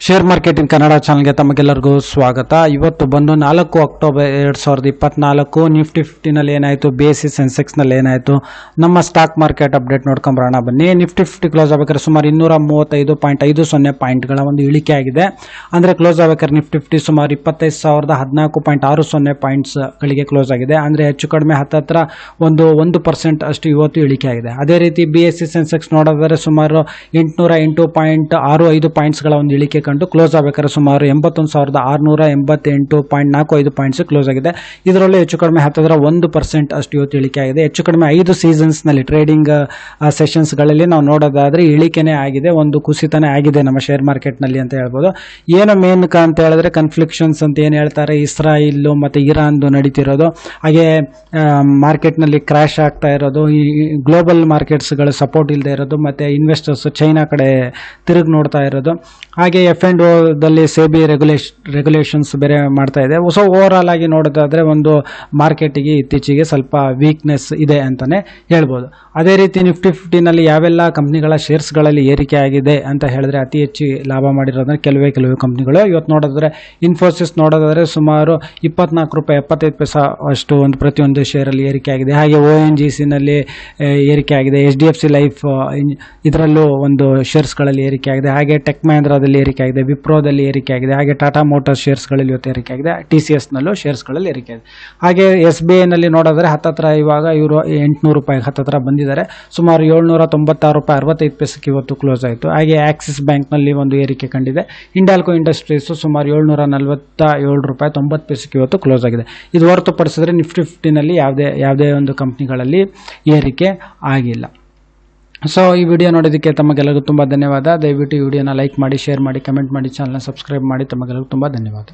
Share marketing Kannada ಚಾನಲ್ಗೆ ತಮಗೆಲ್ಲರಿಗೂ ಸ್ವಾಗತ. ಇವತ್ತು ಬಂದು 4 ಅಕ್ಟೋಬರ್ 2024 ನಿಫ್ಟಿ 50ನಲ್ಲಿ ಏನಾಯಿತು, BSE ಸೆನ್ಸೆಕ್ಸ್ನಲ್ಲಿ ಏನಾಯಿತು, ನಮ್ಮ ಸ್ಟಾಕ್ ಮಾರ್ಕೆಟ್ ಅಪ್ಡೇಟ್ ನೋಡ್ಕೊಂಬರೋಣ ಬನ್ನಿ. ನಿಫ್ಟಿ 50 ಕ್ಲೋಸ್ ಆಗಬೇಕಾದ್ರೆ ಸುಮಾರು 235.50 ಪಾಯಿಂಟ್ಗಳ ಒಂದು ಇಳಿಕೆ ಆಗಿದೆ. ಅಂದರೆ ಕ್ಲೋಸ್ ಆಗಬೇಕಾದ್ರೆ ನಿಫ್ಟಿ 50 ಸುಮಾರು 25,014.60 ಪಾಯಿಂಟ್ಸ್ಗಳಿಗೆ ಕ್ಲೋಸ್ ಆಗಿದೆ. ಅಂದರೆ ಹೆಚ್ಚು ಕಡಿಮೆ ಹತ್ತತ್ರ ಒಂದು 1% ಅಷ್ಟು ಇವತ್ತು ಇಳಿಕೆ ಆಗಿದೆ. ಅದೇ ರೀತಿ BSE ಸೆನ್ಸೆಕ್ಸ್ ನೋಡೋದಾದರೆ ಸುಮಾರು 808.65 ಪಾಯಿಂಟ್ಸ್ಗಳ ಒಂದು ಇಳಿಕೆ ಕಂಡು ಕ್ಲೋಸ್ ಆಗಬೇಕಾದ್ರೆ ಸುಮಾರು 81,688.45 ಪಾಯಿಂಟ್ಸ್ ಕ್ಲೋಸ್ ಆಗಿದೆ. ಇದರಲ್ಲೂ ಹೆಚ್ಚು ಕಡಿಮೆ ಹತ್ತಿರ 1% ಅಷ್ಟು ಇವತ್ತು ಇಳಿಕೆ ಆಗಿದೆ. ಹೆಚ್ಚು ಕಡಿಮೆ 5 ಸೀಸನ್ಸ್ನಲ್ಲಿ ಟ್ರೇಡಿಂಗ್ ಸೆಷನ್ಸ್ಗಳಲ್ಲಿ ನಾವು ನೋಡೋದಾದರೆ ಇಳಿಕೆನೇ ಆಗಿದೆ, ಒಂದು ಕುಸಿತನೇ ಆಗಿದೆ ನಮ್ಮ ಶೇರ್ ಮಾರ್ಕೆಟ್ನಲ್ಲಿ ಅಂತ ಹೇಳ್ಬೋದು. ಏನು ಮೇನ್ ಅಂತ ಹೇಳಿದ್ರೆ ಕನ್ಫ್ಲಿಕ್ಷನ್ಸ್ ಅಂತ ಏನು ಹೇಳ್ತಾರೆ, ಇಸ್ರಾಯಿಲ್ ಮತ್ತು ಇರಾನ್ದು ನಡೀತಿರೋದು, ಹಾಗೆ ಮಾರ್ಕೆಟ್ನಲ್ಲಿ ಕ್ರ್ಯಾಶ್ ಆಗ್ತಾ ಇರೋದು, ಈ ಗ್ಲೋಬಲ್ ಮಾರ್ಕೆಟ್ಸ್ಗಳು ಸಪೋರ್ಟ್ ಇಲ್ಲದೆ ಇರೋದು, ಮತ್ತು ಇನ್ವೆಸ್ಟರ್ಸ್ ಚೈನಾ ಕಡೆ ತಿರುಗಿ ನೋಡ್ತಾ ಇರೋದು, ಹಾಗೆ F&Oದಲ್ಲಿ ಸೇಬಿ ರೆಗ್ಯುಲೇಷನ್ಸ್ ಬೇರೆ ಮಾಡ್ತಾ ಇದೆ. ಸೊ ಓವರಾಲ್ ಆಗಿ ನೋಡೋದಾದರೆ ಒಂದು ಮಾರ್ಕೆಟಿಗೆ ಇತ್ತೀಚೆಗೆ ಸ್ವಲ್ಪ ವೀಕ್ನೆಸ್ ಇದೆ ಅಂತಲೇ ಹೇಳ್ಬೋದು. ಅದೇ ರೀತಿ ನಿಫ್ಟಿ 50ನಲ್ಲಿ ಯಾವೆಲ್ಲ ಕಂಪ್ನಿಗಳ ಶೇರ್ಸ್ಗಳಲ್ಲಿ ಏರಿಕೆ ಆಗಿದೆ ಅಂತ ಹೇಳಿದ್ರೆ ಅತಿ ಹೆಚ್ಚು ಲಾಭ ಮಾಡಿರೋದ್ರೆ ಕೆಲವೇ ಕಂಪ್ನಿಗಳು. ಇವತ್ತು ನೋಡೋದಾದರೆ ಇನ್ಫೋಸಿಸ್ ನೋಡೋದಾದರೆ ಸುಮಾರು 24 ರೂಪಾಯಿ 75 ಪೈಸೆ ಅಷ್ಟು ಒಂದು ಪ್ರತಿಯೊಂದು ಶೇರಲ್ಲಿ ಏರಿಕೆ ಆಗಿದೆ. ಹಾಗೆ ONGCನಲ್ಲಿ ಏರಿಕೆ ಆಗಿದೆ, HDFC ಲೈಫ್ ಇದರಲ್ಲೂ ಒಂದು ಶೇರ್ಸ್ಗಳಲ್ಲಿ ಏರಿಕೆ ಆಗಿದೆ, ಹಾಗೆ ಟೆಕ್ ಮಹೇಂದ್ರದಲ್ಲಿ ಏರಿಕೆ ಆಗಿದೆ, ವಿಪ್ರೋದಲ್ಲಿ ಏರಿಕೆ ಆಗಿದೆ, ಹಾಗೆ ಟಾಟಾ ಮೋಟಾರ್ಸ್ ಶೇರ್ಸ್ಗಳಲ್ಲಿ ಇವತ್ತು ಏರಿಕೆ ಆಗಿದೆ, TCSನಲ್ಲೂ ಶೇರ್ಸ್ಗಳಲ್ಲಿ ಏರಿಕೆ ಆಗಿದೆ. ಹಾಗೆ SBIನಲ್ಲಿ ನೋಡೋದಾದರೆ ಹತ್ತತ್ರ ಇವಾಗ ಇವರು 800 ರೂಪಾಯಿ ಹತ್ತತ್ರ ಬಂದಿದ್ದಾರೆ, ಸುಮಾರು 796 ರೂಪಾಯಿ 65 ಪೈಸೆಗೆ ಇವತ್ತು ಕ್ಲೋಸ್ ಆಯಿತು. ಹಾಗೆ ಆಕ್ಸಿಸ್ ಬ್ಯಾಂಕ್ನಲ್ಲಿ ಒಂದು ಏರಿಕೆ ಕಂಡಿದೆ. ಹಿಂಡಾಲ್ಕೋ ಇಂಡಸ್ಟ್ರೀಸು ಸುಮಾರು 747 ರೂಪಾಯಿ 90 ಪೈಸೆಗೆ ಇವತ್ತು ಕ್ಲೋಸ್ ಆಗಿದೆ. ಇದು ಹೊರತುಪಡಿಸಿದ್ರೆ ನಿಫ್ಟಿ 50ನಲ್ಲಿ ಯಾವುದೇ ಒಂದು ಕಂಪ್ನಿಗಳಲ್ಲಿ ಏರಿಕೆ ಆಗಿಲ್ಲ. ಸೊ ಈ ವಿಡಿಯೋ ನೋಡೋದಕ್ಕೆ ತಮಗೆಲ್ಲರಿಗೂ ತುಂಬ ಧನ್ಯವಾದ. ದಯವಿಟ್ಟು ಈ ವಿಡಿಯೋನ ಲೈಕ್ ಮಾಡಿ, ಶೇರ್ ಮಾಡಿ, ಕಮೆಂಟ್ ಮಾಡಿ, ಚಾನಲ್ನ ಸಬ್ಸ್ಕ್ರೈಬ್ ಮಾಡಿ. ತಮಗೆಲ್ಲರಿಗೂ ತುಂಬ ಧನ್ಯವಾದ.